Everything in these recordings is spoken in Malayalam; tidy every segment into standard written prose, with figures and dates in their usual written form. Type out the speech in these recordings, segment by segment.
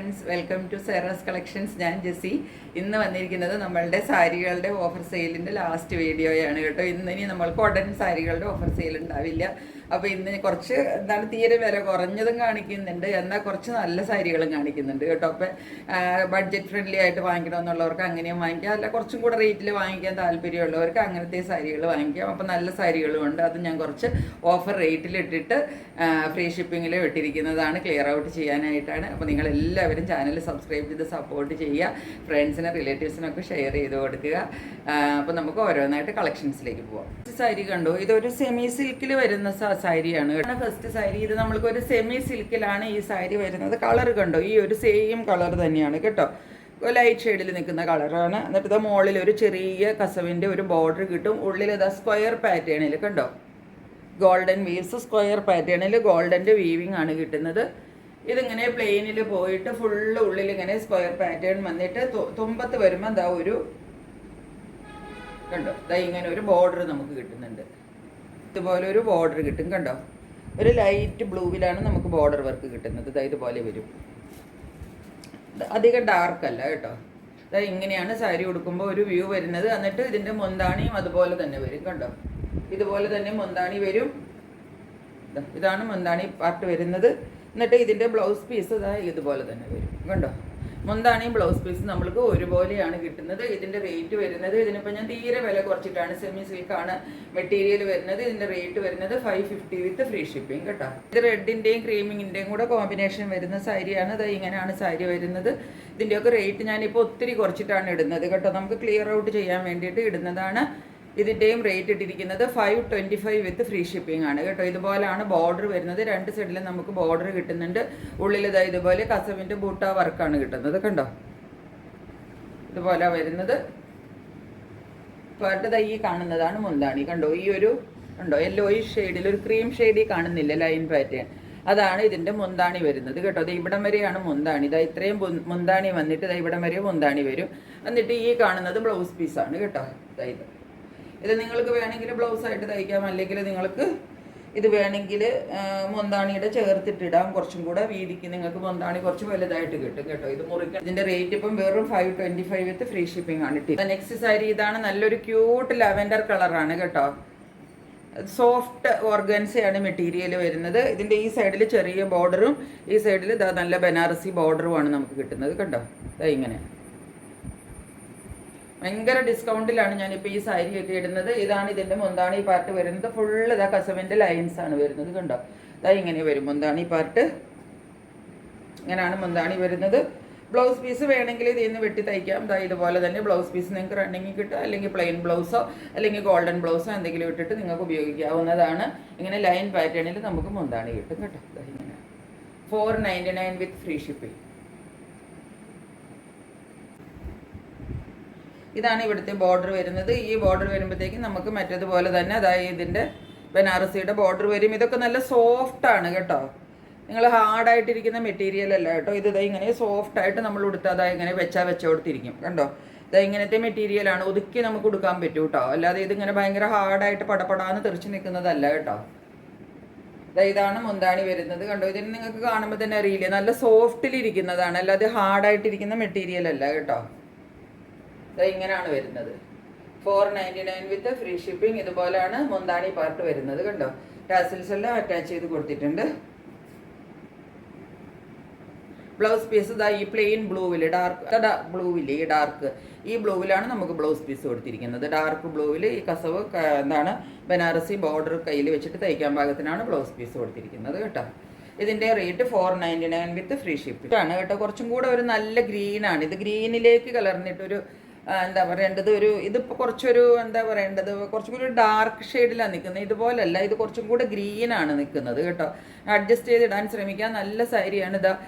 Friends, welcome to Sera's collections. ഞാൻ ജെസ്സി. ഇന്ന് വന്നിരിക്കുന്നത് നമ്മളുടെ സാരികളുടെ ഓഫർ സെയിലിൻ്റെ ലാസ്റ്റ് വീഡിയോയാണ് കേട്ടോ. ഇനി നമ്മൾക്ക് ഉടൻ സാരികളുടെ ഓഫർ സെയിൽ ഉണ്ടാവില്ല. അപ്പോൾ ഇന്ന് കുറച്ച് തീരെ വില കുറഞ്ഞതും കാണിക്കുന്നുണ്ട്, എന്നാൽ കുറച്ച് നല്ല സാരികളും കാണിക്കുന്നുണ്ട് കേട്ടോ. അപ്പോൾ ബഡ്ജറ്റ് ഫ്രണ്ട്ലി ആയിട്ട് വാങ്ങിക്കണമെന്നുള്ളവർക്ക് അങ്ങനെയും വാങ്ങിക്കാം, അല്ല കുറച്ചും കൂടെ റേറ്റിൽ വാങ്ങിക്കാൻ താല്പര്യമുള്ളവർക്ക് അങ്ങനത്തെ സാരികൾ വാങ്ങിക്കാം. അപ്പോൾ നല്ല സാരികളും ഉണ്ട്. അത് ഞാൻ കുറച്ച് ഓഫർ റേറ്റിലിട്ടിട്ട് ഫ്രീ ഷിപ്പിങ്ങിൽ ഇട്ടിരിക്കുന്നതാണ്, ക്ലിയർ ഔട്ട് ചെയ്യാനായിട്ടാണ്. അപ്പോൾ നിങ്ങളെല്ലാവരും ചാനൽ സബ്സ്ക്രൈബ് ചെയ്ത് സപ്പോർട്ട് ചെയ്യുക, ഫ്രണ്ട്സിനും റിലേറ്റീവ്സിനൊക്കെ ഷെയർ ചെയ്ത് കൊടുക്കുക. അപ്പോൾ നമുക്ക് ഓരോന്നായിട്ട് കളക്ഷൻസിലേക്ക് പോവാം. സാരി കണ്ടു, ഇതൊരു സെമി സിൽക്കിൽ വരുന്ന സാരിയാണ്. ഫസ്റ്റ് സാരി ഇത് നമ്മൾക്ക് ഒരു സെമി സിൽക്കിലാണ് ഈ സാരി വരുന്നത്. കളർ കണ്ടോ, ഈ ഒരു സെയിം കളർ തന്നെയാണ് കേട്ടോ, ലൈറ്റ് ഷെയ്ഡിൽ നിൽക്കുന്ന കളറാണ്. എന്നിട്ട് ഇത് മുകളിൽ ഒരു ചെറിയ കസവിൻ്റെ ഒരു ബോർഡർ കിട്ടും. ഉള്ളിൽ ഇതാ സ്ക്വയർ പാറ്റേണിൽ കണ്ടോ, ഗോൾഡൻ വീവ്സ് സ്ക്വയർ പാറ്റേണിൽ ഗോൾഡൻ്റെ വീവിങ് ആണ് കിട്ടുന്നത്. ഇതിങ്ങനെ പ്ലെയിനിൽ പോയിട്ട് ഫുള്ള് ഉള്ളിൽ ഇങ്ങനെ സ്ക്വയർ പാറ്റേൺ വന്നിട്ട് തുമ്പത്ത് വരുമ്പോൾ എന്താ ഒരു കണ്ടോ, ഇങ്ങനെ ഒരു ബോർഡർ നമുക്ക് കിട്ടുന്നുണ്ട്. ഇതുപോലെ ഒരു ബോർഡർ കിട്ടും കണ്ടോ, ഒരു ലൈറ്റ് ബ്ലൂവിലാണ് നമുക്ക് ബോർഡർ വർക്ക് കിട്ടുന്നത്. ഇതുപോലെ വരും, അധികം ഡാർക്ക് അല്ല കേട്ടോ. ഇങ്ങനെയാണ് സാരി ഉടുക്കുമ്പോൾ ഒരു വ്യൂ വരുന്നത്. എന്നിട്ട് ഇതിൻ്റെ മുന്താണിയും അതുപോലെ തന്നെ വരും കണ്ടോ, ഇതുപോലെ തന്നെ മുന്താണി വരും. ഇതാണ് മുന്താണി പാർട്ട് വരുന്നത്. എന്നിട്ട് ഇതിൻ്റെ ബ്ലൗസ് പീസ് ഇതുപോലെ തന്നെ വരും കണ്ടോ. മുന്താണിയും ബ്ലൗസ് പീസ് നമ്മൾക്ക് ഒരുപോലെയാണ് കിട്ടുന്നത്. ഇതിൻ്റെ റേറ്റ് വരുന്നത്, ഇതിനിപ്പോൾ ഞാൻ തീരെ വില കുറച്ചിട്ടാണ്, സെമി സിൽക്കാണ് മെറ്റീരിയൽ വരുന്നത്. ഇതിൻ്റെ റേറ്റ് വരുന്നത് 550 വിത്ത് ഫ്രീ ഷിപ്പിംഗ് കേട്ടോ. ഇത് റെഡിൻ്റെയും ക്രീമിങ്ങിൻ്റെയും കൂടെ കോമ്പിനേഷൻ വരുന്ന സാരിയാണ്. അത് ഇങ്ങനെയാണ് സാരി വരുന്നത്. ഇതിൻ്റെയൊക്കെ റേറ്റ് ഞാനിപ്പോൾ ഒത്തിരി കുറച്ചിട്ടാണ് ഇടുന്നത് കേട്ടോ, നമുക്ക് ക്ലിയർ ഔട്ട് ചെയ്യാൻ വേണ്ടിയിട്ട് ഇടുന്നതാണ്. ഇതിൻ്റെയും റേറ്റ് ഇട്ടിരിക്കുന്നത് 525 വിത്ത് ഫ്രീ ഷിപ്പിംഗ് ആണ് കേട്ടോ. ഇതുപോലെയാണ് ബോർഡർ വരുന്നത്. രണ്ട് സൈഡിലും നമുക്ക് ബോർഡർ കിട്ടുന്നുണ്ട്. ഉള്ളിൽ ഇതുപോലെ കസവിൻ്റെ ബൂട്ട വർക്കാണ് കിട്ടുന്നത് കണ്ടോ, ഇതുപോലെ വരുന്നത്. പാട്ട് ഈ കാണുന്നതാണ് മുന്താണി കണ്ടോ, ഈ ഒരു കണ്ടോ യെല്ലോയിഷ് ഷെയ്ഡിൽ ഒരു ക്രീം ഷെയ്ഡിൽ കാണുന്നില്ല ലൈൻ പാറ്റേൺ, അതാണ് ഇതിൻ്റെ മുന്താണി വരുന്നത് കേട്ടോ. ഇത് ഇവിടം വരെയാണ് മുന്താണി. ഇത്രയും മുന്താണി വന്നിട്ട് ഇവിടം വരെ മുന്താണി വരും. എന്നിട്ട് ഈ കാണുന്നത് ബ്ലൗസ് പീസാണ് കേട്ടോ. ഇത് നിങ്ങൾക്ക് വേണമെങ്കിൽ ബ്ലൗസായിട്ട് തയ്ക്കാം, അല്ലെങ്കിൽ നിങ്ങൾക്ക് ഇത് വേണമെങ്കിൽ മുന്താണിയുടെ ചേർത്തിട്ടിടാം. കുറച്ചും കൂടെ വീതിക്ക് നിങ്ങൾക്ക് മുന്താണി കുറച്ച് വലുതായിട്ട് കിട്ടും കേട്ടോ. ഇത് മുറിക്കാം. ഇതിൻ്റെ റേറ്റ് ഇപ്പം വെറും 525 വിത്ത് ഫ്രീ ഷിപ്പിംഗ് ആണ് ഇട്ടത്. നെക്സ്റ്റ് സാരി ഇതാണ്, നല്ലൊരു ക്യൂട്ട് ലാവെൻഡർ കളറാണ് കേട്ടോ. സോഫ്റ്റ് ഓർഗൻസയാണ് മെറ്റീരിയൽ വരുന്നത്. ഇതിൻ്റെ ഈ സൈഡിൽ ചെറിയ ബോർഡറും ഈ സൈഡിൽ നല്ല ബനാറസി ബോർഡറുമാണ് നമുക്ക് കിട്ടുന്നത് കണ്ടോ. ഇങ്ങനെ ഭയങ്കര ഡിസ്കൗണ്ടിലാണ് ഞാനിപ്പോൾ ഈ സാരിയൊക്കെ ഇടുന്നത്. ഇതാണ് ഇതിൻ്റെ മുന്താണി പാർട്ട് വരുന്നത്. ഫുള്ള് കസവിൻ്റെ ലൈൻസ് ആണ് വരുന്നത് കണ്ടോ. ഇങ്ങനെ വരും മുന്താണി പാർട്ട്, ഇങ്ങനെയാണ് മുന്താണി വരുന്നത്. ബ്ലൗസ് പീസ് വേണമെങ്കിൽ ഇതിൽ നിന്ന് വെട്ടി തയ്ക്കാം. ഇതുപോലെ തന്നെ ബ്ലൗസ് പീസ് നിങ്ങൾക്ക് റണ്ണിങ് കിട്ടും, അല്ലെങ്കിൽ പ്ലെയിൻ ബ്ലൗസോ അല്ലെങ്കിൽ ഗോൾഡൻ ബ്ലൗസോ എന്തെങ്കിലും ഇട്ടിട്ട് നിങ്ങൾക്ക് ഉപയോഗിക്കാവുന്നതാണ്. ഇങ്ങനെ ലൈൻ പാറ്റേണിൽ നമുക്ക് മുന്താണി കിട്ടും കേട്ടോ. ഇങ്ങനെ 499 വിത്ത് ഫ്രീ ഷിപ്പിംഗ്. ഇതാണ് ഇവിടുത്തെ ബോർഡർ വരുന്നത്. ഈ ബോർഡർ വരുമ്പോഴത്തേക്കും നമുക്ക് മറ്റേതുപോലെ തന്നെ ഇതിൻ്റെ ബനാറസിയുടെ ബോർഡർ വരും. ഇതൊക്കെ നല്ല സോഫ്റ്റാണ് കേട്ടോ, നിങ്ങൾ ഹാർഡായിട്ടിരിക്കുന്ന മെറ്റീരിയൽ അല്ല കേട്ടോ. ഇത് ഇങ്ങനെ സോഫ്റ്റായിട്ട് നമ്മൾ ഉടുത്താൽ ഇങ്ങനെ വെച്ചോടുത്തിരിക്കും കണ്ടോ. ഇങ്ങനത്തെ മെറ്റീരിയലാണ്, ഒതുക്കി നമുക്ക് ഉടുക്കാൻ പറ്റും കേട്ടോ. അല്ലാതെ ഇതിങ്ങനെ ഭയങ്കര ഹാർഡായിട്ട് പടപടാന്ന് തെറിച്ച് നിൽക്കുന്നതല്ല കേട്ടോ. ഇതാണ് മുന്താണി വരുന്നത് കണ്ടോ. ഇതിന് നിങ്ങൾക്ക് കാണുമ്പോൾ തന്നെ അറിയില്ലേ, നല്ല സോഫ്റ്റിലിരിക്കുന്നതാണ്, അല്ലാതെ ഹാർഡായിട്ടിരിക്കുന്ന മെറ്റീരിയൽ അല്ല കേട്ടോ. ഇങ്ങനെയാണ് വരുന്നത്. 499 വിത്ത് ഫ്രീ ഷിപ്പിംഗ്. ഇതുപോലെയാണ് മുന്താണി പാർട്ട് വരുന്നത് കണ്ടോ. ടാസിൽസ് എല്ലാം അറ്റാച്ച് ചെയ്ത് കൊടുത്തിട്ടുണ്ട്. ബ്ലൗസ് പീസ് ഈ പ്ലെയിൻ ബ്ലൂവിൽ ഡാർക്ക് ബ്ലൂവിൽ ഈ ബ്ലൂവിലാണ് നമുക്ക് ബ്ലൗസ് പീസ് കൊടുത്തിരിക്കുന്നത്. ഡാർക്ക് ബ്ലൂവിൽ ഈ കസവ് ബനാറസി ബോർഡർ കയ്യിൽ വെച്ചിട്ട് തയ്ക്കാൻ പാകത്തിനാണ് ബ്ലൗസ് പീസ് കൊടുത്തിരിക്കുന്നത് കേട്ടോ. ഇതിൻ്റെ റേറ്റ് 499 വിത്ത് ഫ്രീ ഷിപ്പിംഗ് ആണ് കേട്ടോ. കുറച്ചും കൂടെ ഒരു നല്ല ഗ്രീനാണ്. ഇത് ഗ്രീനിലേക്ക് കലർന്നിട്ടൊരു എന്താ പറയേണ്ടത്, ഇതിപ്പോൾ കുറച്ചൊരു എന്താ പറയേണ്ടത്, കുറച്ചും കൂടി ഡാർക്ക് ഷെയ്ഡിലാണ് നിൽക്കുന്നത്. ഇതുപോലല്ല, ഇത് കുറച്ചും കൂടെ ഗ്രീനാണ് നിൽക്കുന്നത് കേട്ടോ. അഡ്ജസ്റ്റ് ചെയ്ത് ഇടാൻ ശ്രമിക്കാം. നല്ല സാരിയാണ്.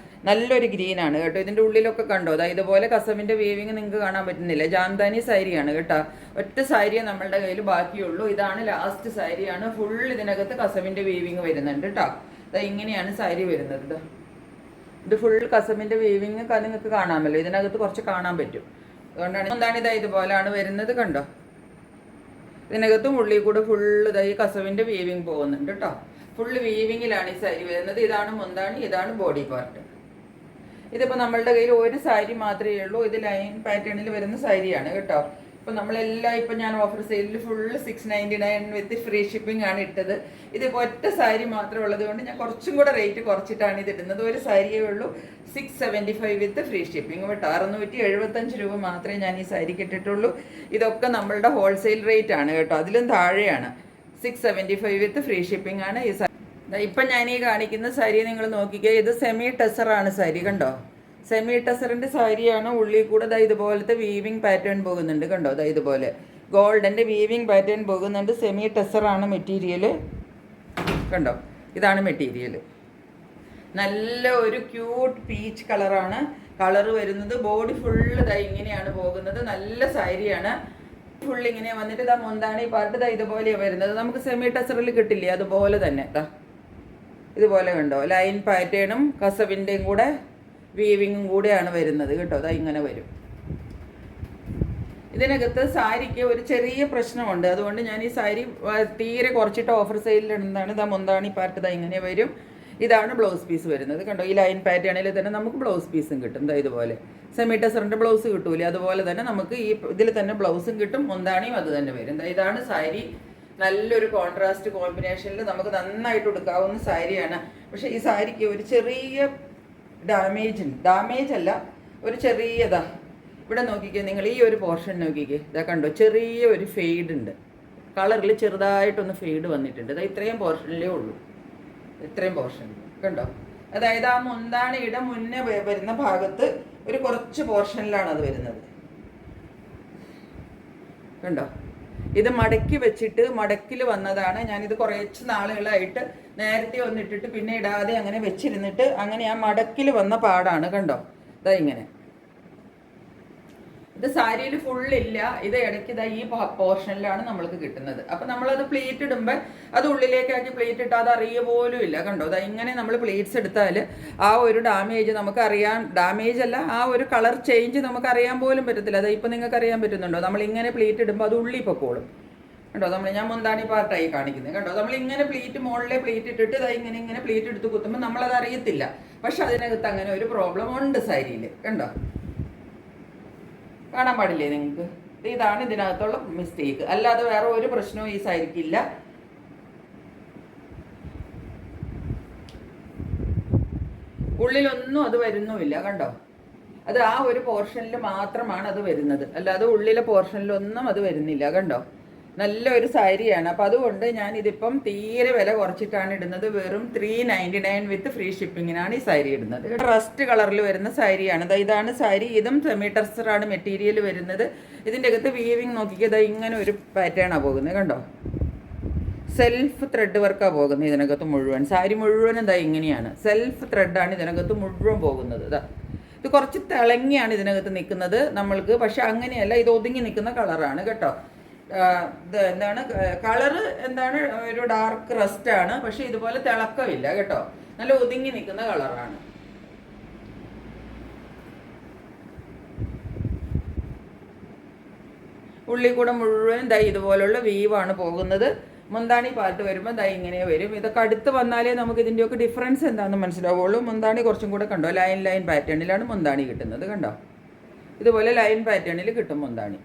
നല്ലൊരു ഗ്രീനാണ് കേട്ടോ. ഇതിൻ്റെ ഉള്ളിലൊക്കെ കണ്ടോ, ഇതുപോലെ കസവിൻ്റെ വീവിങ് നിങ്ങൾക്ക് കാണാൻ പറ്റുന്നില്ല. ജാംദാനി സാരിയാണ് കേട്ടോ. ഒറ്റ സാരിയെ നമ്മളുടെ കയ്യിൽ ബാക്കിയുള്ളൂ. ഇതാണ് ലാസ്റ്റ് സാരിയാണ്. ഫുൾ ഇതിനകത്ത് കസവിൻ്റെ വീവിങ് വരുന്നുണ്ട് കേട്ടോ. ഇങ്ങനെയാണ് സാരി വരുന്നത്. ഇത് ഫുൾ കസവിൻ്റെ വീവിങ് നിങ്ങൾക്ക് കാണാമല്ലോ, ഇതിനകത്ത് കുറച്ച് കാണാൻ പറ്റും. അതുകൊണ്ടാണ് ഇതുപോലെയാണ് വരുന്നത് കണ്ടോ. ഇതിനകത്തും ഉള്ളിൽ കൂടെ ഫുള്ള് ഈ കസവിൻ്റെ വീവിങ് പോകുന്നുണ്ട് കേട്ടോ. ഫുള്ള് വീവിങ്ങിലാണ് ഈ സാരി വരുന്നത്. ഇതാണ് മുന്താണി, ഇതാണ് ബോഡി പാർട്ട്. ഇതിപ്പോൾ നമ്മളുടെ കയ്യിൽ ഒരു സാരി മാത്രമേ ഉള്ളൂ. ഇത് ലൈൻ പാറ്റേണിൽ വരുന്ന സാരിയാണ് കേട്ടോ. ഇപ്പം നമ്മളെല്ലാം ഇപ്പം ഞാൻ ഓഫർ സെയിലിൽ ഫുള്ള് 699 വിത്ത് ഫ്രീ ഷിപ്പിംഗ് ആണ് ഇട്ടത്. ഇതിപ്പോൾ ഒറ്റ സാരി മാത്രമേ ഉള്ളത് കൊണ്ട് ഞാൻ കുറച്ചും കൂടെ റേറ്റ് കുറച്ചിട്ടാണ് ഇത് ഇടുന്നത്. ഒരു സാരിയേ ഉള്ളൂ 675 വിത്ത് ഫ്രീ ഷിപ്പിംഗ് കേട്ടോ. 675 രൂപ മാത്രമേ ഞാൻ ഈ സാരിക്ക് ഇട്ടിട്ടുള്ളൂ. ഇതൊക്കെ നമ്മളുടെ ഹോൾസെയിൽ റേറ്റ് ആണ് കേട്ടോ. അതിലും താഴെയാണ്. 675 വിത്ത് ഫ്രീ ഷിപ്പിംഗ് ആണ് ഈ സാരി. ഇപ്പം ഞാൻ ഈ കാണിക്കുന്ന സാരി നിങ്ങൾ നോക്കിക്കേ. ഇത് സെമി ടെസറാണ് സാരി കണ്ടോ. സെമി ടെസറിൻ്റെ സാരിയാണ്. ഉള്ളിൽ കൂടെ ഇതുപോലത്തെ വീവിങ് പാറ്റേൺ പോകുന്നുണ്ട് കണ്ടോ. ഇതുപോലെ ഗോൾഡൻ്റെ വീവിങ് പാറ്റേൺ പോകുന്നുണ്ട്. സെമി ടെസറാണ് മെറ്റീരിയൽ കണ്ടോ. ഇതാണ് മെറ്റീരിയൽ. നല്ല ഒരു ക്യൂട്ട് പീച്ച് കളറാണ് കളറ് വരുന്നത്. ബോഡി ഫുള്ള് ഇങ്ങനെയാണ് പോകുന്നത്. നല്ല സാരിയാണ്. ഫുൾ ഇങ്ങനെ വന്നിട്ട് മുന്താണി പാർട്ട് ഇതുപോലെയാണ് വരുന്നത്. നമുക്ക് സെമി ടെസറിൽ കിട്ടില്ലേ അതുപോലെ തന്നെ ഇതുപോലെ കണ്ടോ. ലൈൻ പാറ്റേണും കസവിൻ്റെയും കൂടെ വീവിങ്ങും കൂടെയാണ് വരുന്നത് കേട്ടോ. ഇങ്ങനെ വരും. ഇതിനകത്ത് സാരിക്ക് ഒരു ചെറിയ പ്രശ്നമുണ്ട്. അതുകൊണ്ട് ഞാൻ ഈ സാരി തീരെ കുറച്ചിട്ട് ഓഫർ സെയിലിടുന്നതാണ്. മുന്താണി പാർട്ട് ഇങ്ങനെ വരും. ഇതാണ് ബ്ലൗസ് പീസ് വരുന്നത് കണ്ടോ. ഈ ലൈൻ പാറ്റേണിൽ തന്നെ നമുക്ക് ബ്ലൗസ് പീസും കിട്ടും. ഇതുപോലെ സെമി ടെസറിൻ്റെ ബ്ലൗസ് കിട്ടൂലേ അതുപോലെ തന്നെ നമുക്ക് ഈ ഇതിൽ തന്നെ ബ്ലൗസും കിട്ടും. മുന്താണിയും അത് തന്നെ വരും. ഇതാണ് സാരി. നല്ലൊരു കോൺട്രാസ്റ്റ് കോമ്പിനേഷനിൽ നമുക്ക് നന്നായിട്ട് എടുക്കാവുന്ന സാരിയാണ്. പക്ഷേ ഈ സാരിക്ക് ഒരു ചെറിയ ഡാമേജ് അല്ല, ഒരു ചെറിയതാ. ഇവിടെ നോക്കിക്കേ നിങ്ങൾ, ഈ ഒരു പോർഷൻ നോക്കിക്കേ. കണ്ടോ, ചെറിയ ഒരു ഫെയ്ഡ് ഉണ്ട്. കളറിൽ ചെറുതായിട്ടൊന്ന് ഫെയ്ഡ് വന്നിട്ടുണ്ട്. ഇത്രയും പോർഷനിലേ ഉള്ളൂ. ഇത്രയും പോർഷൻ കണ്ടോ. അതായത് ആ മുന്താണിയുടെ മുന്നേ വരുന്ന ഭാഗത്ത് ഒരു കുറച്ച് പോർഷനിലാണ് അത് വരുന്നത് കണ്ടോ. ഇത് മടക്കി വെച്ചിട്ട് മടക്കിൽ വന്നതാണ്. ഞാനിത് കുറച്ച് നാളുകളായിട്ട് നേരത്തെ ഒന്നിട്ടിട്ട് പിന്നെ ഇടാതെ അങ്ങനെ വെച്ചിരുന്നിട്ട് അങ്ങനെ ആ മടക്കിൽ വന്ന പാടാണ് കണ്ടോ. ഇങ്ങനെ ഇത് സാരിയിൽ ഫുള്ളില്ല. ഇത് ഇടയ്ക്ക് ഈ പോർഷനിലാണ് നമ്മൾക്ക് കിട്ടുന്നത്. അപ്പം നമ്മളത് പ്ലേറ്റ് ഇടുമ്പോൾ അത് ഉള്ളിലേക്കാക്കി പ്ലേറ്റ് ഇട്ടാൽ അത് അറിയ പോലും ഇല്ല കണ്ടോ. ഇങ്ങനെ നമ്മൾ പ്ലേറ്റ്സ് എടുത്താൽ ആ ഒരു ഡാമേജ് നമുക്കറിയാൻ, ഡാമേജ് അല്ല, ആ ഒരു കളർ ചേഞ്ച് നമുക്കറിയാൻ പോലും പറ്റത്തില്ല. ഇപ്പം നിങ്ങൾക്ക് അറിയാൻ പറ്റുന്നുണ്ടോ. നമ്മളിങ്ങനെ പ്ലേറ്റ് ഇടുമ്പോൾ അത് ഉള്ളിൽ പൊക്കോളും കണ്ടോ. ഞാൻ മുന്താണി പാർട്ടായി കാണിക്കുന്നത് കണ്ടോ. നമ്മളിങ്ങനെ പ്ലേറ്റ് മുകളിലെ പ്ലേറ്റ് ഇട്ടിട്ട് ഇങ്ങനെ പ്ലേറ്റ് എടുത്ത് കുത്തുമ്പോൾ നമ്മളത് അറിയത്തില്ല. പക്ഷെ അതിനകത്ത് അങ്ങനെ ഒരു പ്രോബ്ലം ഉണ്ട് സാരിയിൽ കണ്ടോ. കാണാൻ പാടില്ലേ നിങ്ങൾക്ക്. ഇതാണ് ഇതിനകത്തുള്ള മിസ്റ്റേക്ക്. അല്ലാതെ വേറെ ഒരു പ്രശ്നവും ഈ സാരിക്കില്ല. ഉള്ളിലൊന്നും അത് വരുന്നുമില്ല കണ്ടോ. അത് ആ ഒരു പോർഷനിൽ മാത്രമാണ് അത് വരുന്നത്. അല്ലാതെ ഉള്ളിലെ പോർഷനിലൊന്നും അത് വരുന്നില്ല കണ്ടോ. നല്ലൊരു സാരിയാണ്. അപ്പം അതുകൊണ്ട് ഞാൻ ഇതിപ്പം തീരെ വില കുറച്ചിട്ടാണ് ഇടുന്നത്. വെറും 399 വിത്ത് ഫ്രീ ഷിപ്പിങ്ങിനാണ് ഈ സാരി ഇടുന്നത്. റസ്റ്റ് കളറിൽ വരുന്ന സാരിയാണ്. ഇതാണ് സാരി. ഇതും സെമി ടെസറാണ് മെറ്റീരിയൽ വരുന്നത്. ഇതിൻ്റെ അകത്ത് വീവിങ് നോക്കിയത് ഇങ്ങനെ ഒരു പാറ്റേണാണ് പോകുന്നത് കണ്ടോ. സെൽഫ് ത്രെഡ് വർക്കാണ് പോകുന്നത് ഇതിനകത്ത് മുഴുവൻ. സാരി മുഴുവനും ഇങ്ങനെയാണ്. സെൽഫ് ത്രെഡാണ് ഇതിനകത്ത് മുഴുവൻ പോകുന്നത്. ഇത് കുറച്ച് തിളങ്ങിയാണ് ഇതിനകത്ത് നിൽക്കുന്നത് നമ്മൾക്ക്. പക്ഷെ അങ്ങനെയല്ല, ഇത് ഒതുങ്ങി നിൽക്കുന്ന കളറാണ് കേട്ടോ. എന്താണ് കളറ്, എന്താണ് ഒരു ഡാർക്ക് റസ്റ്റ് ആണ്. പക്ഷെ ഇതുപോലെ തിളക്കമില്ല കേട്ടോ. നല്ല ഒതുങ്ങി നിൽക്കുന്ന കളറാണ്. ഉള്ളിൽ കൂടെ മുഴുവൻ ഇതുപോലുള്ള വീവാണ് പോകുന്നത്. മുന്താണി പാർട്ട് വരുമ്പോൾ ഇങ്ങനെ വരും. ഇതൊക്കെ അടുത്ത് വന്നാലേ നമുക്ക് ഇതിൻ്റെയൊക്കെ ഡിഫറൻസ് എന്താണെന്ന് മനസ്സിലാവുള്ളൂ. മുന്താണി കുറച്ചും കൂടെ കണ്ടോ, ലൈൻ പാറ്റേണിലാണ് മുന്താണി കിട്ടുന്നത് കണ്ടോ. ഇതുപോലെ ലൈൻ പാറ്റേണിൽ കിട്ടും മുന്താണി.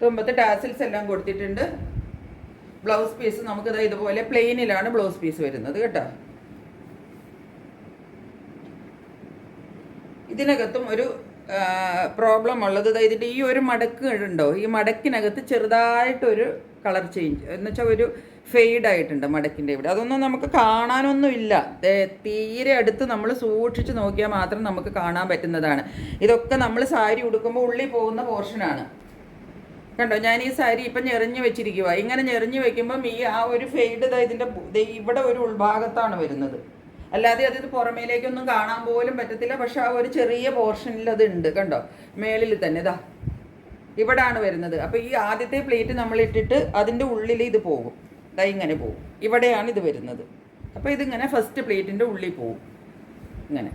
തുമ്പത്ത് ടാസിൽസ് എല്ലാം കൊടുത്തിട്ടുണ്ട്. ബ്ലൗസ് പീസ് നമുക്ക് ഇതുപോലെ പ്ലെയിനിലാണ് ബ്ലൗസ് പീസ് വരുന്നത് കേട്ടോ. ഇതിനകത്തും ഒരു പ്രോബ്ലം ഉള്ളത് ഇതിൻ്റെ ഈ ഒരു മടക്ക് ഉണ്ടോ, ഈ മടക്കിനകത്ത് ചെറുതായിട്ടൊരു കളർ ചേഞ്ച് എന്ന് വെച്ചാൽ ഒരു ഫെയ്ഡായിട്ടുണ്ട് മടക്കിൻ്റെ ഇവിടെ. അതൊന്നും നമുക്ക് കാണാനൊന്നുമില്ല. തീരെ അടുത്ത് നമ്മൾ സൂക്ഷിച്ച് നോക്കിയാൽ മാത്രം നമുക്ക് കാണാൻ പറ്റുന്നതാണ്. ഇതൊക്കെ നമ്മൾ സാരി ഉടുക്കുമ്പോൾ ഉള്ളിൽ പോകുന്ന പോർഷനാണ് കണ്ടോ. ഞാൻ ഈ സാരി ഇപ്പം ഞെറിഞ്ഞ് വെച്ചിരിക്കുക. ഇങ്ങനെ ഞെറിഞ്ഞ് വെക്കുമ്പം ആ ഒരു ഫെയ്ഡ് ഇതിൻ്റെ ഇവിടെ ഒരു ഉൾഭാഗത്താണ് വരുന്നത്. അല്ലാതെ അത് പുറമേലേക്കൊന്നും കാണാൻ പോലും പറ്റത്തില്ല. പക്ഷെ ആ ഒരു ചെറിയ പോർഷനിൽ അത് ഉണ്ട് കണ്ടോ, മേളിൽ തന്നെ ഇവിടാണ് വരുന്നത്. അപ്പോൾ ഈ ആദ്യത്തെ പ്ലേറ്റ് നമ്മൾ ഇട്ടിട്ട് അതിൻ്റെ ഉള്ളിൽ ഇത് പോകും. ഇങ്ങനെ പോകും. ഇവിടെയാണ് ഇത് വരുന്നത്. അപ്പോൾ ഇതിങ്ങനെ ഫസ്റ്റ് പ്ലേറ്റിൻ്റെ ഉള്ളിൽ പോകും ഇങ്ങനെ.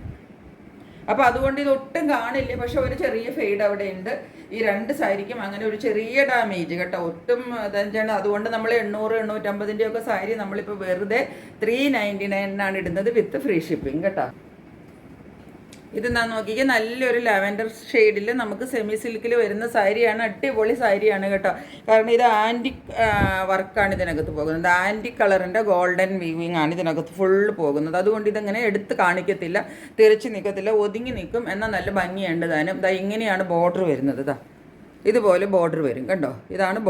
അപ്പോൾ അതുകൊണ്ട് ഇതൊട്ടും കാണില്ല. പക്ഷെ ഒരു ചെറിയ ഫെയ്ഡ് അവിടെ ഉണ്ട്. ഈ രണ്ട് സാരിക്കും അങ്ങനെ ഒരു ചെറിയ ഡാമേജ് കേട്ടോ, ഒട്ടും അതെന്താണ്. അതുകൊണ്ട് നമ്മൾ 800-850 ഒക്കെ സാരി നമ്മളിപ്പോൾ വെറുതെ 399 ഇടുന്നത് വിത്ത് ഫ്രീ ഷിപ്പിംഗ് കേട്ടോ. ഇതെന്താ നോക്കിക്കുക, നല്ലൊരു ലാവൻഡർ ഷെയ്ഡിൽ നമുക്ക് സെമി സിൽക്കിൽ വരുന്ന സാരിയാണ്. അടിപൊളി സാരിയാണ് കേട്ടോ. കാരണം ഇത് ആൻറ്റിക് വർക്കാണ് ഇതിനകത്ത് പോകുന്നത്. ആൻറ്റിക് കളറിൻ്റെ ഗോൾഡൻ വീവിങ് ആണ് ഇതിനകത്ത് ഫുള്ള് പോകുന്നത്. അതുകൊണ്ട് ഇതങ്ങനെ എടുത്ത് കാണിക്കത്തില്ല, തിരിച്ച് നിൽക്കത്തില്ല, ഒതുങ്ങി നിൽക്കും. എന്നാൽ നല്ല ഭംഗിയുണ്ട് താനും. ഇതാ ഇങ്ങനെയാണ് ബോർഡർ വരുന്നത്. ഇതാ ഇതുപോലെ ബോർഡർ വരും കണ്ടോ. ഇതാണ്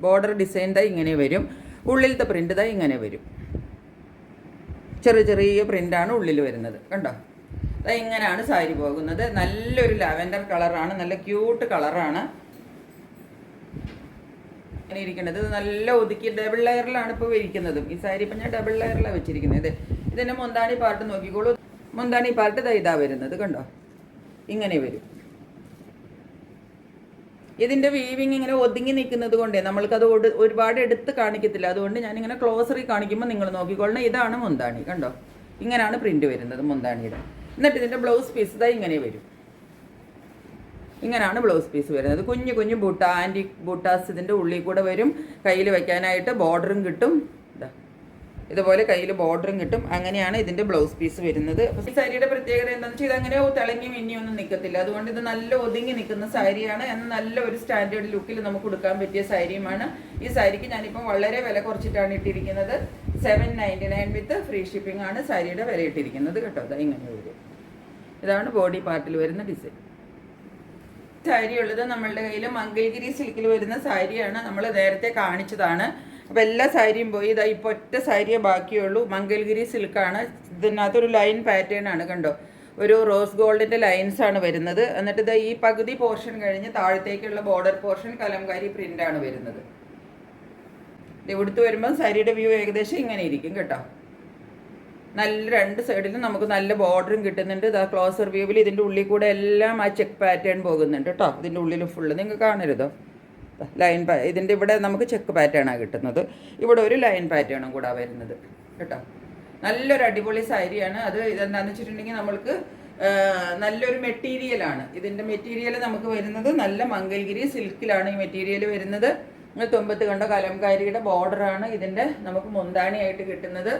ബോർഡർ ഡിസൈൻ ദാ ഇങ്ങനെ വരും. ഉള്ളിലത്തെ പ്രിൻ്റ് ദാ ഇങ്ങനെ വരും. ചെറിയ ചെറിയ പ്രിൻ്റാണ് ഉള്ളിൽ വരുന്നത് കണ്ടോ. ഇങ്ങനെയാണ് സാരി പോകുന്നത്. നല്ലൊരു ലാവൻഡർ കളറാണ്, നല്ല ക്യൂട്ട് കളറാണ് ഇങ്ങനെ ഇരിക്കുന്നത്. നല്ല ഒതുക്കി ഡബിൾ ലെയറിലാണ് ഇപ്പോൾ ഇരിക്കുന്നതും. ഈ സാരി ഇപ്പം ഞാൻ ഡബിൾ ലെയറിലാണ് വെച്ചിരിക്കുന്നത്. ഇതിൻ്റെ മുന്താണി പാർട്ട് നോക്കിക്കോളൂ. മുന്താണി പാർട്ട് ഇതാ വരുന്നത് കണ്ടോ, ഇങ്ങനെ വരും. ഇതിൻ്റെ വീവിങ് ഇങ്ങനെ ഒതുങ്ങി നിൽക്കുന്നത് കൊണ്ടേ നമ്മൾക്കത് ഒരുപാട് എടുത്ത് കാണിക്കത്തില്ല. അതുകൊണ്ട് ഞാനിങ്ങനെ ക്ലോസറി കാണിക്കുമ്പോൾ നിങ്ങൾ നോക്കിക്കൊള്ളണം. ഇതാണ് മുന്താണി കണ്ടോ, ഇങ്ങനെയാണ് പ്രിൻ്റ് വരുന്നത് മുന്താണിയുടെ. എന്നിട്ട് ഇതിൻ്റെ ബ്ലൗസ് പീസ് ഇതാ ഇങ്ങനെ വരും. ഇങ്ങനെയാണ് ബ്ലൗസ് പീസ് വരുന്നത്. കുഞ്ഞു കുഞ്ഞു ബൂട്ട, ആൻറ്റിക് ബൂട്ടാസ് ഇതിൻ്റെ ഉള്ളിൽ കൂടെ വരും. കയ്യിൽ വയ്ക്കാനായിട്ട് ബോർഡറും കിട്ടും. ഇതുപോലെ കയ്യിൽ ബോർഡറും കിട്ടും. അങ്ങനെയാണ് ഇതിൻ്റെ ബ്ലൗസ് പീസ് വരുന്നത്. ഈ സാരിയുടെ പ്രത്യേകത എന്താണെന്ന് വെച്ചാൽ ഇതങ്ങനെ തിളങ്ങി മിന്നിയൊന്നും നിൽക്കത്തില്ല. അതുകൊണ്ട് ഇത് നല്ല ഒതുങ്ങി നിൽക്കുന്ന സാരിയാണ്. എന്നാൽ നല്ല ഒരു സ്റ്റാൻഡേർഡ് ലുക്കിൽ നമുക്ക് കൊടുക്കാൻ പറ്റിയ സാരിയുമാണ്. ഈ സാരിക്ക് ഞാനിപ്പം വളരെ വില കുറച്ചിട്ടാണ് ഇട്ടിരിക്കുന്നത്. 799 വിത്ത് ഫ്രീ ഷിപ്പിംഗ് ആണ് സാരിയുടെ വില ഇട്ടിരിക്കുന്നത് കേട്ടോ. അതാ ഇങ്ങനെ വരും. ഇതാണ് ബോഡി പാർട്ടിൽ വരുന്ന ഡിസൈൻ. സാരി ഉള്ളത് നമ്മളുടെ കയ്യിൽ മംഗൽഗിരി സിൽക്കിൽ വരുന്ന സാരിയാണ്. നമ്മൾ നേരത്തെ കാണിച്ചതാണ്. അപ്പോൾ എല്ലാ സാരിയും പോയി. ഇതാ ഇപ്പോൾ ഒറ്റ സാരിയെ ബാക്കിയുള്ളൂ. മംഗൽഗിരി സിൽക്കാണ്. ഇതിനകത്തൊരു ലൈൻ പാറ്റേൺ ആണ് കണ്ടോ, ഒരു റോസ് ഗോൾഡിൻ്റെ ലൈൻസ് ആണ് വരുന്നത്. എന്നിട്ട് ഇതാ ഈ പകുതി പോർഷൻ കഴിഞ്ഞ് താഴത്തേക്കുള്ള ബോർഡർ പോർഷൻ കലംകാരി പ്രിൻ്റാണ് വരുന്നത്. ഇവിടുത്തെ വരുമ്പോൾ സാരിയുടെ വ്യൂ ഏകദേശം ഇങ്ങനെ ഇരിക്കും കേട്ടോ. നല്ല രണ്ട് സൈഡിലും നമുക്ക് നല്ല ബോർഡറും കിട്ടുന്നുണ്ട്. ഇതാ ക്ലോസർ വ്യൂവിൽ ഇതിൻ്റെ ഉള്ളിൽ കൂടെ എല്ലാം ആ ചെക്ക് പാറ്റേൺ പോകുന്നുണ്ട് കേട്ടോ. ഇതിൻ്റെ ഉള്ളിൽ ഫുള്ള് നിങ്ങൾക്ക് കാണരുതോ, ലൈൻ ഇതിൻ്റെ ഇവിടെ നമുക്ക് ചെക്ക് പാറ്റേണാണ് കിട്ടുന്നത്. ഇവിടെ ഒരു ലൈൻ പാറ്റേണും കൂടെ വരുന്നത് കേട്ടോ. നല്ലൊരു അടിപൊളി സാരിയാണ്. അത് ഇതെന്താണെന്ന് വെച്ചിട്ടുണ്ടെങ്കിൽ നമ്മൾക്ക് നല്ലൊരു മെറ്റീരിയലാണ്. ഇതിൻ്റെ മെറ്റീരിയൽ നമുക്ക് വരുന്നത് നല്ല മംഗൽഗിരി സിൽക്കിലാണ് ഈ മെറ്റീരിയൽ വരുന്നത്. തുമ്പത്ത് കണ്ട കലംകാരിയുടെ ബോർഡറാണ് ഇതിൻ്റെ നമുക്ക് മുന്താണിയായിട്ട് കിട്ടുന്നത്.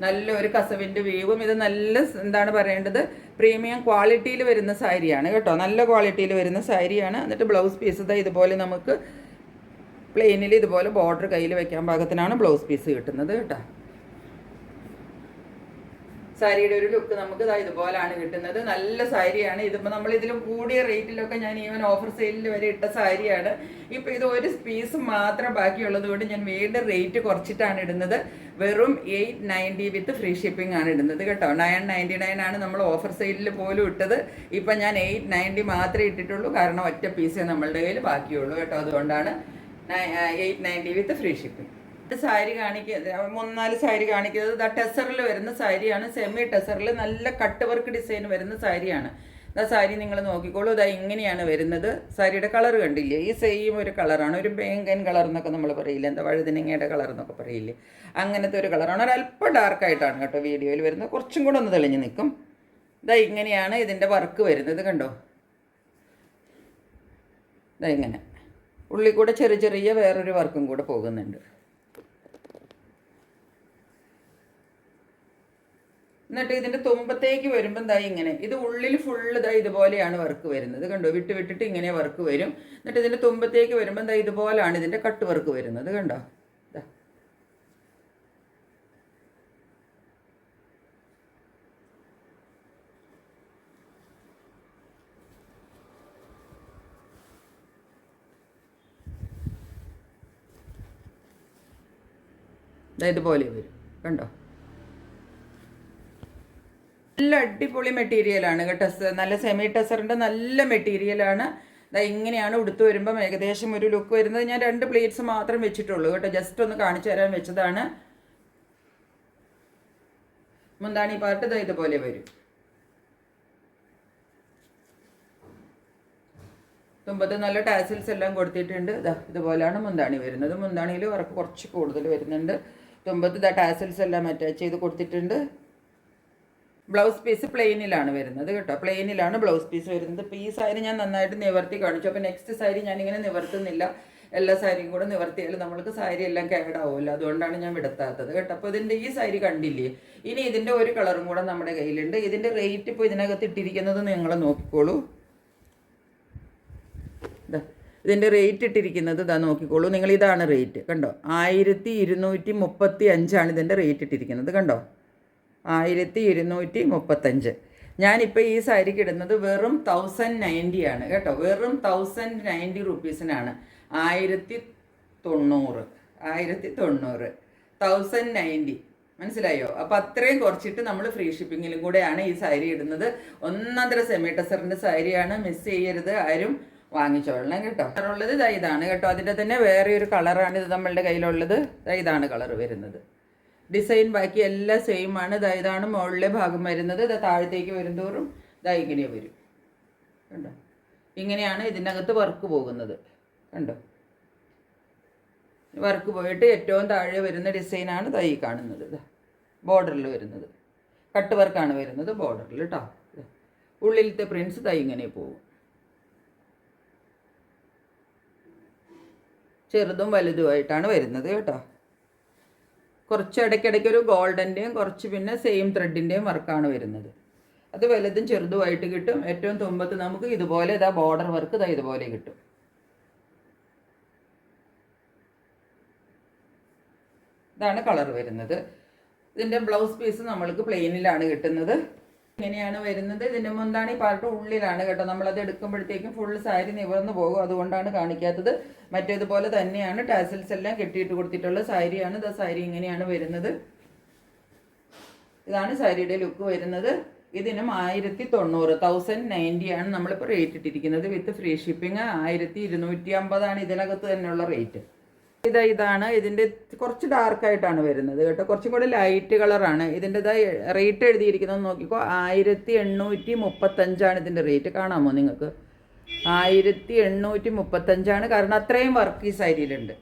നല്ലൊരു കസവിൻ്റെ വീവും. ഇത് നല്ല എന്താണ് പറയേണ്ടത്, പ്രീമിയം ക്വാളിറ്റിയിൽ വരുന്ന സാരിയാണ് കേട്ടോ. നല്ല ക്വാളിറ്റിയിൽ വരുന്ന സാരിയാണ്. എന്നിട്ട് ബ്ലൗസ് പീസ് ഇതുപോലെ നമുക്ക് പ്ലെയിനിൽ ഇതുപോലെ ബോർഡർ കയ്യിൽ വെക്കാൻ പാകത്തിനാണ് ബ്ലൗസ് പീസ് കിട്ടുന്നത് കേട്ടോ. സാരിയുടെ ഒരു ലുക്ക് നമുക്ക് ഇതുപോലാണ് കിട്ടുന്നത്. നല്ല സാരിയാണ്. ഇതിപ്പോൾ നമ്മൾ ഇതിലും കൂടിയ റേറ്റിലൊക്കെ ഞാൻ ഈവൻ ഓഫർ സെയിലിൽ വരെ ഇട്ട സാരിയാണ്. ഇപ്പോൾ ഇത് ഒരു പീസ് മാത്രം ബാക്കിയുള്ളത് കൊണ്ട് ഞാൻ വീണ്ടും റേറ്റ് കുറച്ചിട്ടാണ് ഇടുന്നത്. വെറും 890 വിത്ത് ഫ്രീ ഷിപ്പിംഗ് ആണ് ഇടുന്നത് കേട്ടോ. 999 ആണ് നമ്മൾ ഓഫർ സെയിലിൽ പോലും ഇട്ടത്. ഇപ്പം ഞാൻ 890 മാത്രമേ ഇട്ടിട്ടുള്ളൂ. കാരണം ഒറ്റ പീസേ നമ്മളുടെ കയ്യിൽ ബാക്കിയുള്ളൂ കേട്ടോ. അതുകൊണ്ടാണ് 890 വിത്ത് ഫ്രീ ഷിപ്പിംഗ്. സാരി കാണിക്കുന്നത് 3-4 സാരി കാണിക്കുന്നത് ടെസറിൽ വരുന്ന സാരിയാണ്. സെമി ടെസറിൽ നല്ല കട്ട് വർക്ക് ഡിസൈൻ വരുന്ന സാരിയാണ്. സാരി നിങ്ങൾ നോക്കിക്കോളൂ. ഇതാ ഇങ്ങനെയാണ് വരുന്നത്. സാരിയുടെ കളർ കണ്ടില്ലേ, ഈ സെയിം ഒരു കളറാണ്. ഒരു ബേങ്കൻ കളർ എന്നൊക്കെ നമ്മൾ പറയില്ലേ, എന്താ വഴുതനങ്ങയുടെ കളർ എന്നൊക്കെ പറയില്ലേ, അങ്ങനത്തെ ഒരു കളറാണ്. ഒരല്പം ഡാർക്കായിട്ടാണ് കേട്ടോ വീഡിയോയിൽ വരുന്നത്. കുറച്ചും കൂടെ ഒന്ന് തെളിഞ്ഞ് നിൽക്കും. ഇതാ ഇങ്ങനെയാണ് ഇതിൻ്റെ വർക്ക് വരുന്നത് കണ്ടോ. ഇതാ ഇങ്ങനെ ഉള്ളിൽ കൂടെ ചെറിയ ചെറിയ വേറൊരു വർക്കും കൂടെ പോകുന്നുണ്ട്. എന്നിട്ട് ഇതിൻ്റെ തുമ്പത്തേക്ക് വരുമ്പം ദാ ഇങ്ങനെ ഇത് ഉള്ളിൽ ഫുള്ള് ദാ ഇതുപോലെയാണ് വർക്ക് വരുന്നത് കണ്ടോ. വിട്ടിട്ട് ഇങ്ങനെ വർക്ക് വരും. എന്നിട്ട് ഇതിൻ്റെ തുമ്പത്തേക്ക് വരുമ്പം ദാ ഇതുപോലാണ് ഇതിൻ്റെ കട്ട് വർക്ക് വരുന്നത് കണ്ടോ. ഇതുപോലെ വരും കണ്ടോ. നല്ല അടിപൊളി മെറ്റീരിയലാണ് കേട്ടോ. നല്ല സെമി ടെസറിൻ്റെ നല്ല മെറ്റീരിയലാണ്. ഇങ്ങനെയാണ് ഉടുത്ത് വരുമ്പം ഏകദേശം ഒരു ലുക്ക് വരുന്നത്. ഞാൻ 2 പ്ലേറ്റ്സ് മാത്രം വെച്ചിട്ടുള്ളൂ കേട്ടോ. ജസ്റ്റ് ഒന്ന് കാണിച്ചു തരാൻ വെച്ചതാണ്. മുന്താണി പാർട്ട് ഇതുപോലെ വരും. തുമ്പത്ത് നല്ല ടാസിൽസ് എല്ലാം കൊടുത്തിട്ടുണ്ട്. ഇതുപോലെയാണ് മുന്താണി വരുന്നത്. മുന്താണിയിൽ വർക്ക് കുറച്ച് കൂടുതൽ വരുന്നുണ്ട്. തുമ്പത്ത് ടാസിൽസ് എല്ലാം അറ്റാച്ച് ചെയ്ത് കൊടുത്തിട്ടുണ്ട്. ബ്ലൗസ് പീസ് പ്ലെയിനിലാണ് വരുന്നത് കേട്ടോ. പ്ലെയിനിലാണ് ബ്ലൗസ് പീസ് വരുന്നത്. ഇപ്പോൾ ഈ സാരി ഞാൻ നന്നായിട്ട് നിവർത്തി കാണിച്ചു. അപ്പോൾ നെക്സ്റ്റ് സാരി ഞാനിങ്ങനെ നിവർത്തുന്നില്ല. എല്ലാ സാരിയും കൂടെ നിവർത്തിയാൽ നമ്മൾക്ക് സാരി എല്ലാം കേടാവുമല്ലോ, അതുകൊണ്ടാണ് ഞാൻ വിടത്താത്തത് കേട്ടോ. അപ്പോൾ ഇതിൻ്റെ ഈ സാരി കണ്ടില്ലേ. ഇനി ഇതിൻ്റെ ഒരു കളറും കൂടെ നമ്മുടെ കയ്യിലുണ്ട്. ഇതിൻ്റെ റേറ്റ് ഇപ്പോൾ ഇതിനകത്ത് ഇട്ടിരിക്കുന്നത് നിങ്ങൾ നോക്കിക്കോളൂ. ഇതിൻ്റെ റേറ്റ് ഇട്ടിരിക്കുന്നത് ഇതാ നോക്കിക്കോളൂ നിങ്ങൾ. ഇതാണ് റേറ്റ് കണ്ടോ. 1235 ഇതിൻ്റെ റേറ്റ് ഇട്ടിരിക്കുന്നത് കണ്ടോ. 1235. ഞാനിപ്പോൾ ഈ സാരിക്ക് ഇടുന്നത് വെറും 1090 ആണ് കേട്ടോ. വെറും 1090 റുപ്പീസിനാണ്. 1090 1090 മനസ്സിലായോ. അപ്പോൾ അത്രയും കുറച്ചിട്ട് നമ്മൾ ഫ്രീ ഷിപ്പിങ്ങിലും കൂടെയാണ് ഈ സാരി ഇടുന്നത്. ഒന്നര സെമി ടസറിൻ്റെ സാരിയാണ്. മിസ് ചെയ്യരുത് ആരും, വാങ്ങിച്ചോളണം കേട്ടോ. കളറുള്ളത് ഇതാണ് കേട്ടോ. അതിൻ്റെ തന്നെ വേറെ ഒരു കളറാണ് ഇത് നമ്മളുടെ കയ്യിലുള്ളത്. ഇതാണ് കളർ വരുന്നത്. ഡിസൈൻ ബാക്കി എല്ലാം സെയിം ആണ്. ഇതാണ് മുകളിലെ ഭാഗം വരുന്നത്. താഴത്തേക്ക് വരുന്തോറും ഇങ്ങനെ വരും കണ്ടോ. ഇങ്ങനെയാണ് ഇതിനകത്ത് വർക്ക് പോകുന്നത് കണ്ടോ. വർക്ക് പോയിട്ട് ഏറ്റവും താഴെ വരുന്ന ഡിസൈനാണ് ഈ കാണുന്നത്. ബോർഡറിൽ വരുന്നത് കട്ട് വർക്കാണ് വരുന്നത് ബോർഡറിൽ കേട്ടോ. ഉള്ളിലത്തെ പ്രിൻസ് ഇങ്ങനെ പോകും. ചെറുതും വലുതുമായിട്ടാണ് വരുന്നത് കേട്ടോ. കുറച്ച് ഇടയ്ക്കിടയ്ക്ക് ഒരു ഗോൾഡൻ്റെയും കുറച്ച് പിന്നെ സെയിം ത്രെഡിൻ്റെയും വർക്കാണ് വരുന്നത്. അത് വലുതും ചെറുതുമായിട്ട് കിട്ടും. ഏറ്റവും തുമ്പത്ത് നമുക്ക് ഇതുപോലെ ബോർഡർ വർക്ക് ഇതുപോലെ കിട്ടും. ഇതാണ് കളർ വരുന്നത്. ഇതിൻ്റെ ബ്ലൗസ് പീസ് നമ്മൾക്ക് പ്ലെയിനിലാണ് കിട്ടുന്നത്. ഇങ്ങനെയാണ് വരുന്നത്. ഇതിൻ്റെ മുന്താണി പാർട്ട് ഉള്ളിലാണ് കേട്ടോ. നമ്മളത് എടുക്കുമ്പോഴത്തേക്കും ഫുൾ സാരി നിവർന്നു പോകും, അതുകൊണ്ടാണ് കാണിക്കാത്തത്. മറ്റേതുപോലെ തന്നെയാണ് ടാസിൽസ് എല്ലാം കെട്ടിയിട്ട് കൊടുത്തിട്ടുള്ള സാരിയാണ്. സാരി ഇങ്ങനെയാണ് വരുന്നത്. ഇതാണ് സാരിയുടെ ലുക്ക് വരുന്നത്. ഇതിനും 1090 ആണ് നമ്മളിപ്പോൾ റേറ്റ് ഇട്ടിരിക്കുന്നത്. വിത്ത് ഫ്രീ ഷിപ്പിംഗ് 1250 ഇതിനകത്ത് തന്നെയുള്ള റേറ്റ്. ഇതാണ് ഇതിൻ്റെ കുറച്ച് ഡാർക്കായിട്ടാണ് വരുന്നത് കേട്ടോ. കുറച്ചും കൂടെ ലൈറ്റ് കളറാണ്. ഇതിൻ്റെ റേറ്റ് എഴുതിയിരിക്കുന്നത് നോക്കിക്കോ. 1835 ഇതിൻ്റെ റേറ്റ്. കാണാമോ നിങ്ങൾക്ക്? 1835 കാരണം അത്രയും വർക്ക് ഈ സാരിയിലുണ്ട്.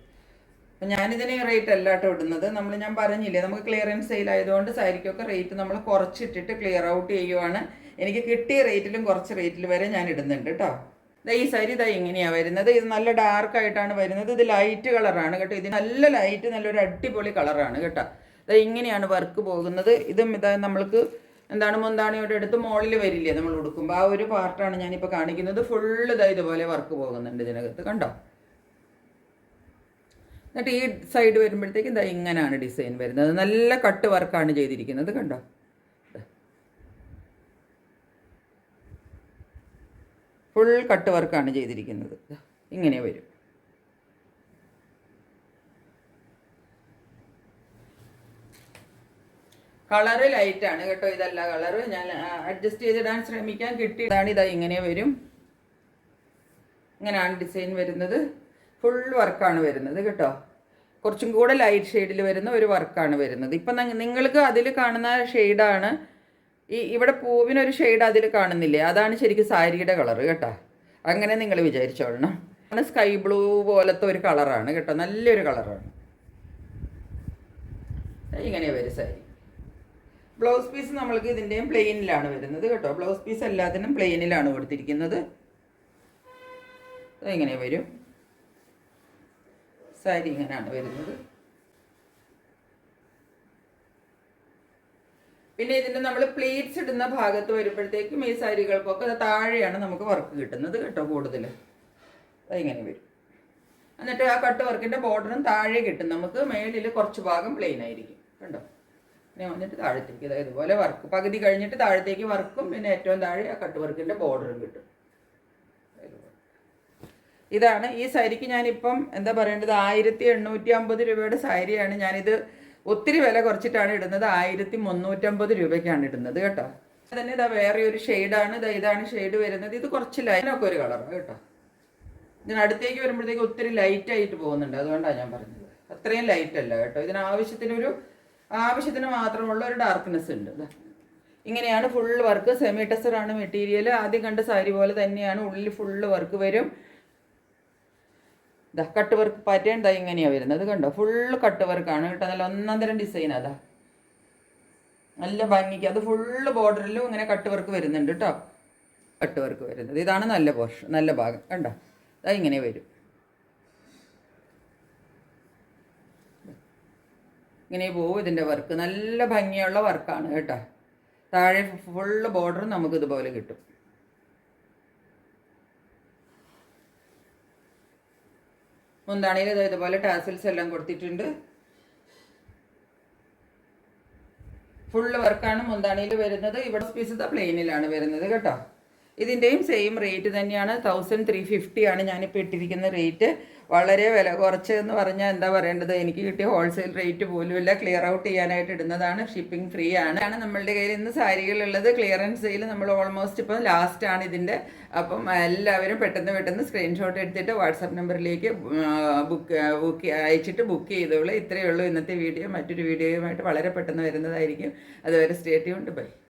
അപ്പം ഞാനിതിന് റേറ്റ് അല്ല കേട്ടോ ഇടുന്നത്. ഞാൻ പറഞ്ഞില്ലേ നമുക്ക് ക്ലിയറൻസ് സെയിൽ ആയതുകൊണ്ട് സാരിക്കൊക്കെ റേറ്റ് നമ്മൾ കുറച്ചിട്ടിട്ട് ക്ലിയർ ഔട്ട് ചെയ്യുവാണ്. എനിക്ക് കിട്ടിയ റേറ്റിലും കുറച്ച് റേറ്റിൽ വരെ ഞാൻ ഇടുന്നുണ്ട് കേട്ടോ. ഈ സാരി ഇങ്ങനെയാണ് വരുന്നത്. ഇത് നല്ല ഡാർക്കായിട്ടാണ് വരുന്നത്. ഇത് ലൈറ്റ് കളറാണ് കേട്ടോ. ഇത് നല്ല ലൈറ്റ്, നല്ലൊരു അടിപൊളി കളറാണ് കേട്ടോ. ഇങ്ങനെയാണ് വർക്ക് പോകുന്നത്. ഇതും നമ്മൾക്ക് എന്താണ് മുന്താണിയോടെ എടുത്ത് മുകളിൽ വരില്ലേ നമ്മൾ ഉടുക്കുമ്പോൾ, ആ ഒരു പാർട്ടാണ് ഞാനിപ്പോൾ കാണിക്കുന്നത്. ഫുള്ള് ഇതുപോലെ വർക്ക് പോകുന്നുണ്ട് ഇതിനകത്ത് കണ്ടോ. എന്നിട്ട് ഈ സൈഡ് വരുമ്പോഴത്തേക്കും ഇങ്ങനെയാണ് ഡിസൈൻ വരുന്നത്. നല്ല കട്ട് വർക്കാണ് ചെയ്തിരിക്കുന്നത് കണ്ടോ. ഫുൾ കട്ട് വർക്കാണ് ചെയ്തിരിക്കുന്നത്. ഇങ്ങനെ വരും. കളറ് ലൈറ്റാണ് കേട്ടോ. ഇതല്ല കളറ്. ഞാൻ അഡ്ജസ്റ്റ് ചെയ്തിടാൻ ശ്രമിക്കാൻ കിട്ടിയതാണ്. ഇങ്ങനെ വരും. ഇങ്ങനെയാണ് ഡിസൈൻ വരുന്നത്. ഫുൾ വർക്കാണ് വരുന്നത് കേട്ടോ. കുറച്ചും കൂടെ ലൈറ്റ് ഷെയ്ഡിൽ വരുന്ന ഒരു വർക്കാണ് വരുന്നത്. ഇപ്പം നിങ്ങൾക്ക് അതിൽ കാണുന്ന ഷെയ്ഡാണ് ഇവിടെ പൂവിനൊരു ഷെയ്ഡ് അതിൽ കാണുന്നില്ലേ, അതാണ് ശരിക്കും സാരിയുടെ കളറ് കേട്ടോ. അങ്ങനെ നിങ്ങൾ വിചാരിച്ചോളണം. സ്കൈ ബ്ലൂ പോലത്തെ ഒരു കളറാണ് കേട്ടോ. നല്ലൊരു കളറാണ്. ഇങ്ങനെ വരും സാരി. ബ്ലൗസ് പീസ് നമ്മൾക്ക് ഇതിൻ്റെയും പ്ലെയിനിലാണ് വരുന്നത് കേട്ടോ. ബ്ലൗസ് പീസ് എല്ലാത്തിനും പ്ലെയിനിലാണ് കൊടുത്തിരിക്കുന്നത്. ഇങ്ങനെ വരും സാരി. ഇങ്ങനെയാണ് വരുന്നത്. പിന്നെ ഇതിൻ്റെ നമ്മൾ പ്ലീറ്റ്സ് ഇടുന്ന ഭാഗത്ത് വരുമ്പോഴത്തേക്കും ഈ സാരികൾക്കൊക്കെ താഴെയാണ് നമുക്ക് വർക്ക് കിട്ടുന്നത് കേട്ടോ കൂടുതൽ. അതിങ്ങനെ വരും. എന്നിട്ട് ആ കട്ട് വർക്കിൻ്റെ ബോർഡറും താഴെ കിട്ടും നമുക്ക്. മേളിൽ കുറച്ച് ഭാഗം പ്ലെയിൻ ആയിരിക്കും കണ്ടോ. പിന്നെ വന്നിട്ട് താഴത്തേക്ക് ഇതുപോലെ വർക്ക് പകുതി കഴിഞ്ഞിട്ട് താഴത്തേക്ക് വർക്കും പിന്നെ ഏറ്റവും താഴെ ആ കട്ട് വർക്കിൻ്റെ ബോർഡറും കിട്ടും. ഇതാണ് ഈ സാരിക്ക് ഞാനിപ്പം എന്താ പറയേണ്ടത് 1850 രൂപയുടെ സാരിയാണ്. ഞാനിത് ഒത്തിരി വില കുറച്ചിട്ടാണ് ഇടുന്നത്. 1350 രൂപയ്ക്കാണ് ഇടുന്നത് കേട്ടോ. തന്നെ വേറെ ഒരു ഷെയ്ഡാണ്. ഇതാണ് ഷെയ്ഡ് വരുന്നത്. ഇത് കുറച്ച് ലൈനൊക്കെ ഒരു കളറാണ് കേട്ടോ. ഇതിനടുത്തേക്ക് വരുമ്പോഴത്തേക്ക് ഒത്തിരി ലൈറ്റ് ആയിട്ട് പോകുന്നുണ്ട്, അതുകൊണ്ടാണ് ഞാൻ പറഞ്ഞത്. അത്രയും ലൈറ്റ് അല്ല കേട്ടോ. ആവശ്യത്തിന് മാത്രമുള്ള ഒരു ഡാർക്ക്നെസ് ഉണ്ട്. ഇങ്ങനെയാണ് ഫുൾ വർക്ക്. സെമി ടെസറാണ് മെറ്റീരിയൽ. ആദ്യം കണ്ട സാരി പോലെ തന്നെയാണ്. ഉള്ളിൽ ഫുള്ള് വർക്ക് വരും. കട്ട് വർക്ക് പാറ്റേൺ ഇങ്ങനെയാണ് വരുന്നത് കണ്ടോ. ഫുള്ള് കട്ട് വർക്കാണ് കേട്ടോ. നല്ല ഒന്നാം തരം ഡിസൈൻ. നല്ല ഭംഗിക്ക് അത് ഫുള്ള് ബോർഡറിലും ഇങ്ങനെ കട്ട് വർക്ക് വരുന്നുണ്ട് കേട്ടോ. കട്ട് വർക്ക് വരുന്നത് ഇതാണ് നല്ല പോർഷൻ, നല്ല ഭാഗം കണ്ടോ. അത് ഇങ്ങനെ വരും, ഇങ്ങനെ പോവും ഇതിൻ്റെ വർക്ക്. നല്ല ഭംഗിയുള്ള വർക്കാണ് കേട്ടോ. താഴെ ഫുള്ള് ബോർഡറും നമുക്ക് ഇതുപോലെ കിട്ടും. മുന്താണിയിൽ ഇതുപോലെ ടാസിൽസ് എല്ലാം കൊടുത്തിട്ടുണ്ട്. ഫുള്ള് വർക്കാണ് മുന്താണിയിൽ വരുന്നത്. ഇവിടെ പീസ് പ്ലെയിനിലാണ് വരുന്നത് കേട്ടോ. ഇതിൻ്റെയും സെയിം റേറ്റ് തന്നെയാണ്. 1350 ആണ് ഞാനിപ്പോൾ ഇട്ടിരിക്കുന്ന റേറ്റ്. വളരെ വില കുറച്ചെന്ന് പറഞ്ഞാൽ എന്താ പറയേണ്ടത്, എനിക്ക് കിട്ടിയ ഹോൾസെയിൽ റേറ്റ് പോലുമില്ല. ക്ലിയർ ഔട്ട് ചെയ്യാനായിട്ട് ഇടുന്നതാണ്, ഷിപ്പിംഗ് ഫ്രീ ആണ്. നമ്മളുടെ കയ്യിൽ ഇന്ന് സാരികളുള്ളത്. ക്ലിയറൻസ് സെയിൽ നമ്മൾ ഓൾമോസ്റ്റ് ഇപ്പോൾ ലാസ്റ്റാണ് ഇതിൻ്റെ. അപ്പം എല്ലാവരും പെട്ടെന്ന് സ്ക്രീൻഷോട്ട് എടുത്തിട്ട് വാട്സാപ്പ് നമ്പറിലേക്ക് അയച്ചിട്ട് ബുക്ക് ചെയ്തോളൂ. ഇത്രയേ ഉള്ളൂ ഇന്നത്തെ വീഡിയോ. മറ്റൊരു വീഡിയോയുമായിട്ട് വളരെ പെട്ടെന്ന് വരുന്നതായിരിക്കും. അതുവരെ സ്റ്റേ ട്യൂൺഡ്. ബൈ.